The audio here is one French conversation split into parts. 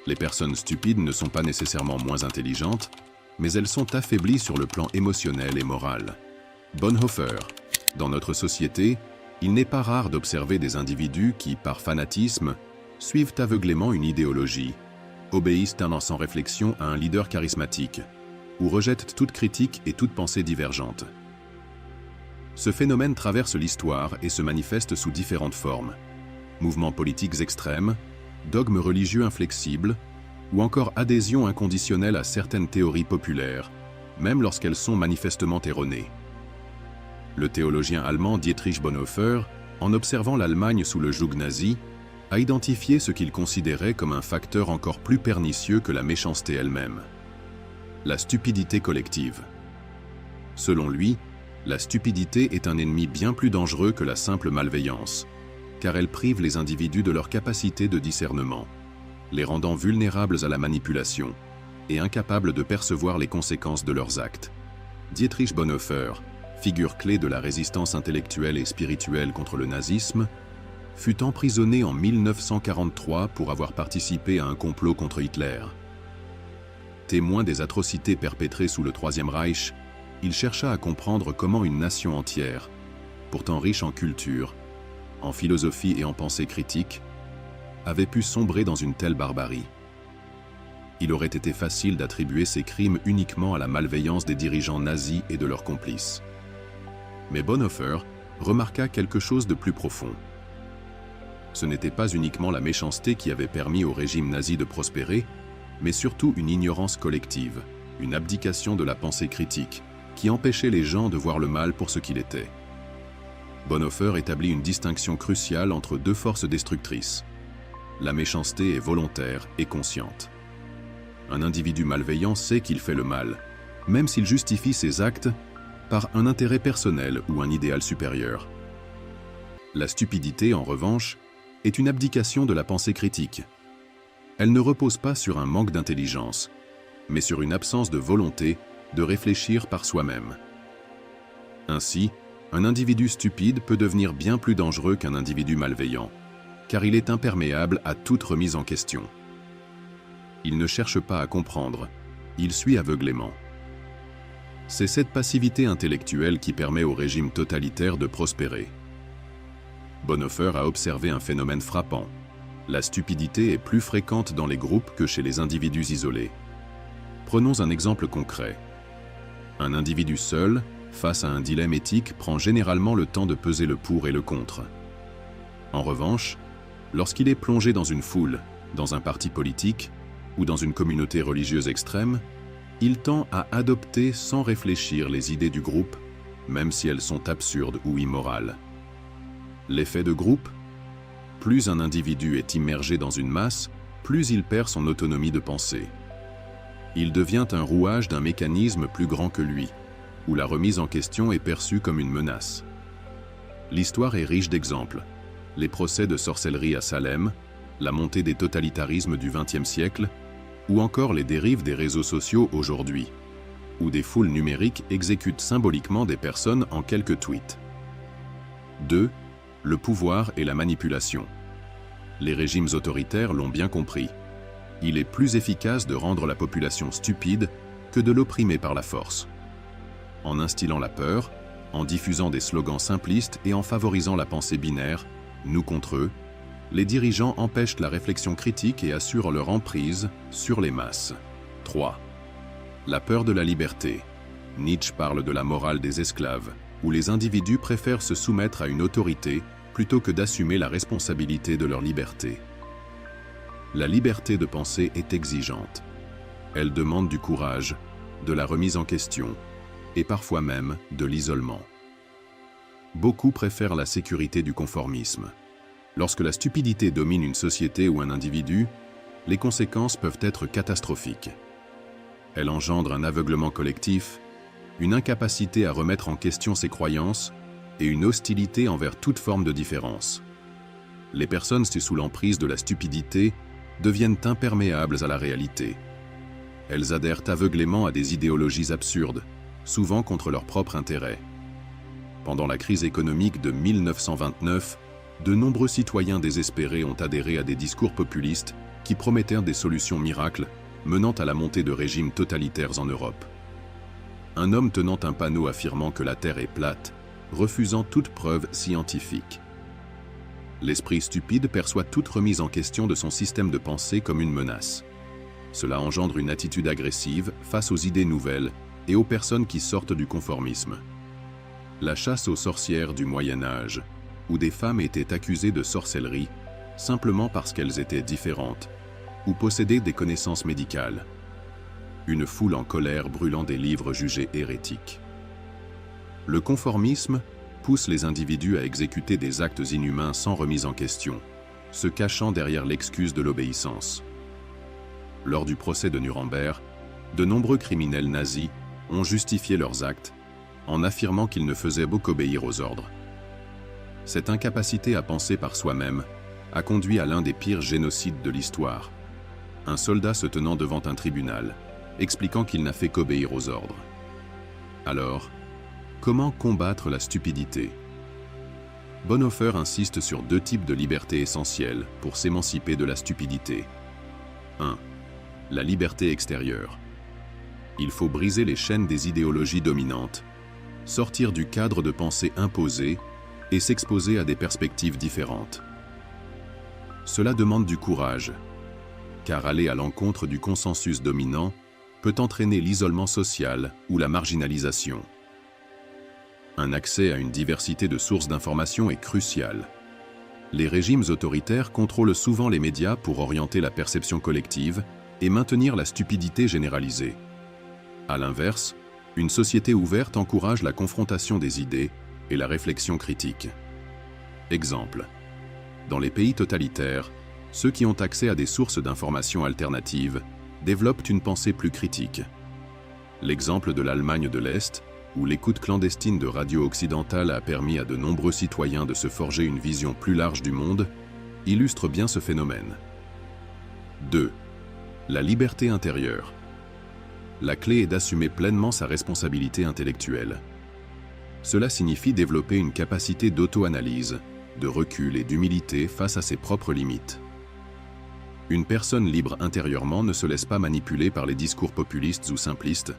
Les personnes stupides ne sont pas nécessairement moins intelligentes, mais elles sont affaiblies sur le plan émotionnel et moral. Bonhoeffer. Dans notre société, il n'est pas rare d'observer des individus qui, par fanatisme, suivent aveuglément une idéologie, obéissent sans réflexion à un leader charismatique, ou rejettent toute critique et toute pensée divergente. Ce phénomène traverse l'histoire et se manifeste sous différentes formes. Mouvements politiques extrêmes, dogmes religieux inflexibles, ou encore adhésion inconditionnelle à certaines théories populaires, même lorsqu'elles sont manifestement erronées. Le théologien allemand Dietrich Bonhoeffer, en observant l'Allemagne sous le joug nazi, a identifié ce qu'il considérait comme un facteur encore plus pernicieux que la méchanceté elle-même: la stupidité collective. Selon lui, la stupidité est un ennemi bien plus dangereux que la simple malveillance, car elle prive les individus de leur capacité de discernement, les rendant vulnérables à la manipulation et incapables de percevoir les conséquences de leurs actes. Dietrich Bonhoeffer, figure clé de la résistance intellectuelle et spirituelle contre le nazisme, fut emprisonné en 1943 pour avoir participé à un complot contre Hitler. Témoin des atrocités perpétrées sous le Troisième Reich, il chercha à comprendre comment une nation entière, pourtant riche en culture, en philosophie et en pensée critique, avait pu sombrer dans une telle barbarie. Il aurait été facile d'attribuer ces crimes uniquement à la malveillance des dirigeants nazis et de leurs complices. Mais Bonhoeffer remarqua quelque chose de plus profond. Ce n'était pas uniquement la méchanceté qui avait permis au régime nazi de prospérer, mais surtout une ignorance collective, une abdication de la pensée critique, qui empêchait les gens de voir le mal pour ce qu'il était. Bonhoeffer établit une distinction cruciale entre deux forces destructrices. La méchanceté est volontaire et consciente. Un individu malveillant sait qu'il fait le mal, même s'il justifie ses actes par un intérêt personnel ou un idéal supérieur. La stupidité, en revanche, est une abdication de la pensée critique. Elle ne repose pas sur un manque d'intelligence, mais sur une absence de volonté de réfléchir par soi-même. Ainsi, un individu stupide peut devenir bien plus dangereux qu'un individu malveillant, car il est imperméable à toute remise en question. Il ne cherche pas à comprendre, il suit aveuglément. C'est cette passivité intellectuelle qui permet au régime totalitaire de prospérer. Bonhoeffer a observé un phénomène frappant. La stupidité est plus fréquente dans les groupes que chez les individus isolés. Prenons un exemple concret. Un individu seul, face à un dilemme éthique, prend généralement le temps de peser le pour et le contre. En revanche, lorsqu'il est plongé dans une foule, dans un parti politique ou dans une communauté religieuse extrême, il tend à adopter sans réfléchir les idées du groupe, même si elles sont absurdes ou immorales. L'effet de groupe? Plus un individu est immergé dans une masse, plus il perd son autonomie de pensée. Il devient un rouage d'un mécanisme plus grand que lui, où la remise en question est perçue comme une menace. L'histoire est riche d'exemples. Les procès de sorcellerie à Salem, la montée des totalitarismes du XXe siècle, ou encore les dérives des réseaux sociaux aujourd'hui, où des foules numériques exécutent symboliquement des personnes en quelques tweets. 2. Le pouvoir et la manipulation. Les régimes autoritaires l'ont bien compris. Il est plus efficace de rendre la population stupide que de l'opprimer par la force. En instillant la peur, en diffusant des slogans simplistes et en favorisant la pensée binaire, nous contre eux, les dirigeants empêchent la réflexion critique et assurent leur emprise sur les masses. 3. La peur de la liberté. Nietzsche parle de la morale des esclaves, où les individus préfèrent se soumettre à une autorité plutôt que d'assumer la responsabilité de leur liberté. La liberté de penser est exigeante. Elle demande du courage, de la remise en question, et parfois même de l'isolement. Beaucoup préfèrent la sécurité du conformisme. Lorsque la stupidité domine une société ou un individu, les conséquences peuvent être catastrophiques. Elle engendre un aveuglement collectif, une incapacité à remettre en question ses croyances et une hostilité envers toute forme de différence. Les personnes sous l'emprise de la stupidité deviennent imperméables à la réalité. Elles adhèrent aveuglément à des idéologies absurdes, souvent contre leur propre intérêt. Pendant la crise économique de 1929, de nombreux citoyens désespérés ont adhéré à des discours populistes qui promettèrent des solutions miracles menant à la montée de régimes totalitaires en Europe. Un homme tenant un panneau affirmant que la Terre est plate, refusant toute preuve scientifique. L'esprit stupide perçoit toute remise en question de son système de pensée comme une menace. Cela engendre une attitude agressive face aux idées nouvelles et aux personnes qui sortent du conformisme. La chasse aux sorcières du Moyen Âge, où des femmes étaient accusées de sorcellerie simplement parce qu'elles étaient différentes ou possédaient des connaissances médicales. Une foule en colère brûlant des livres jugés hérétiques. Le conformisme pousse les individus à exécuter des actes inhumains sans remise en question, se cachant derrière l'excuse de l'obéissance. Lors du procès de Nuremberg, de nombreux criminels nazis ont justifié leurs actes en affirmant qu'ils ne faisaient qu'obéir aux ordres. Cette incapacité à penser par soi-même a conduit à l'un des pires génocides de l'histoire. Un soldat se tenant devant un tribunal, expliquant qu'il n'a fait qu'obéir aux ordres. Alors, comment combattre la stupidité? Bonhoeffer insiste sur 2 types de libertés essentielles pour s'émanciper de la stupidité. 1. La liberté extérieure. Il faut briser les chaînes des idéologies dominantes, sortir du cadre de pensée imposé et s'exposer à des perspectives différentes. Cela demande du courage, car aller à l'encontre du consensus dominant peut entraîner l'isolement social ou la marginalisation. Un accès à une diversité de sources d'information est crucial. Les régimes autoritaires contrôlent souvent les médias pour orienter la perception collective et maintenir la stupidité généralisée. À l'inverse, une société ouverte encourage la confrontation des idées et la réflexion critique. Exemple. Dans les pays totalitaires, ceux qui ont accès à des sources d'information alternatives développent une pensée plus critique. L'exemple de l'Allemagne de l'Est, où l'écoute clandestine de radio occidentale a permis à de nombreux citoyens de se forger une vision plus large du monde, illustre bien ce phénomène. 2. La liberté intérieure. La clé est d'assumer pleinement sa responsabilité intellectuelle. Cela signifie développer une capacité d'auto-analyse, de recul et d'humilité face à ses propres limites. Une personne libre intérieurement ne se laisse pas manipuler par les discours populistes ou simplistes,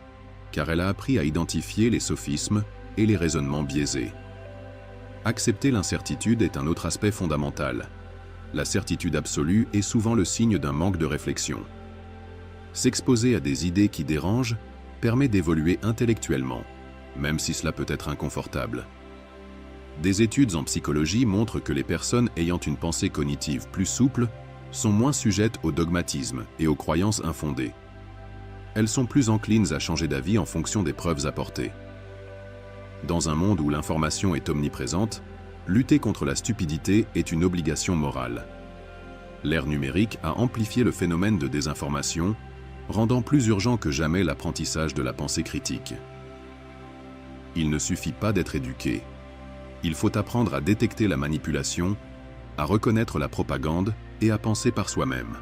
car elle a appris à identifier les sophismes et les raisonnements biaisés. Accepter l'incertitude est un autre aspect fondamental. La certitude absolue est souvent le signe d'un manque de réflexion. S'exposer à des idées qui dérangent permet d'évoluer intellectuellement, même si cela peut être inconfortable. Des études en psychologie montrent que les personnes ayant une pensée cognitive plus souple sont moins sujettes au dogmatisme et aux croyances infondées. Elles sont plus enclines à changer d'avis en fonction des preuves apportées. Dans un monde où l'information est omniprésente, lutter contre la stupidité est une obligation morale. L'ère numérique a amplifié le phénomène de désinformation, rendant plus urgent que jamais l'apprentissage de la pensée critique. Il ne suffit pas d'être éduqué. Il faut apprendre à détecter la manipulation, à reconnaître la propagande et à penser par soi-même.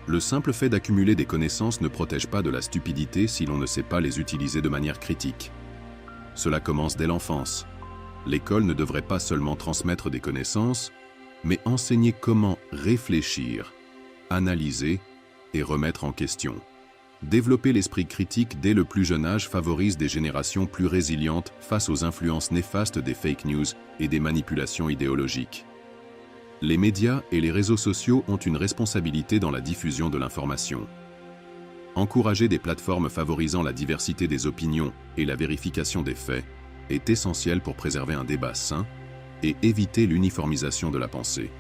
Le simple fait d'accumuler des connaissances ne protège pas de la stupidité si l'on ne sait pas les utiliser de manière critique. Cela commence dès l'enfance. L'école ne devrait pas seulement transmettre des connaissances, mais enseigner comment réfléchir, analyser et remettre en question. Développer l'esprit critique dès le plus jeune âge favorise des générations plus résilientes face aux influences néfastes des fake news et des manipulations idéologiques. Les médias et les réseaux sociaux ont une responsabilité dans la diffusion de l'information. Encourager des plateformes favorisant la diversité des opinions et la vérification des faits est essentiel pour préserver un débat sain et éviter l'uniformisation de la pensée.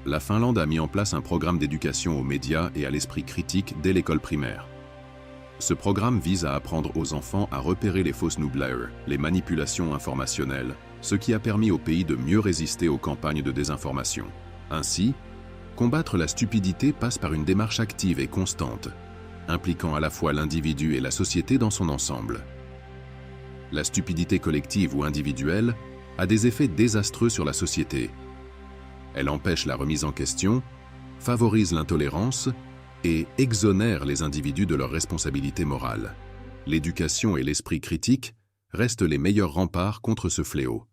La Finlande a mis en place un programme d'éducation aux médias et à l'esprit critique dès l'école primaire. Ce programme vise à apprendre aux enfants à repérer les fausses newsletters, les manipulations informationnelles, ce qui a permis au pays de mieux résister aux campagnes de désinformation. Ainsi, combattre la stupidité passe par une démarche active et constante, impliquant à la fois l'individu et la société dans son ensemble. La stupidité collective ou individuelle a des effets désastreux sur la société. Elle empêche la remise en question, favorise l'intolérance et exonère les individus de leurs responsabilités morales. L'éducation et l'esprit critique restent les meilleurs remparts contre ce fléau.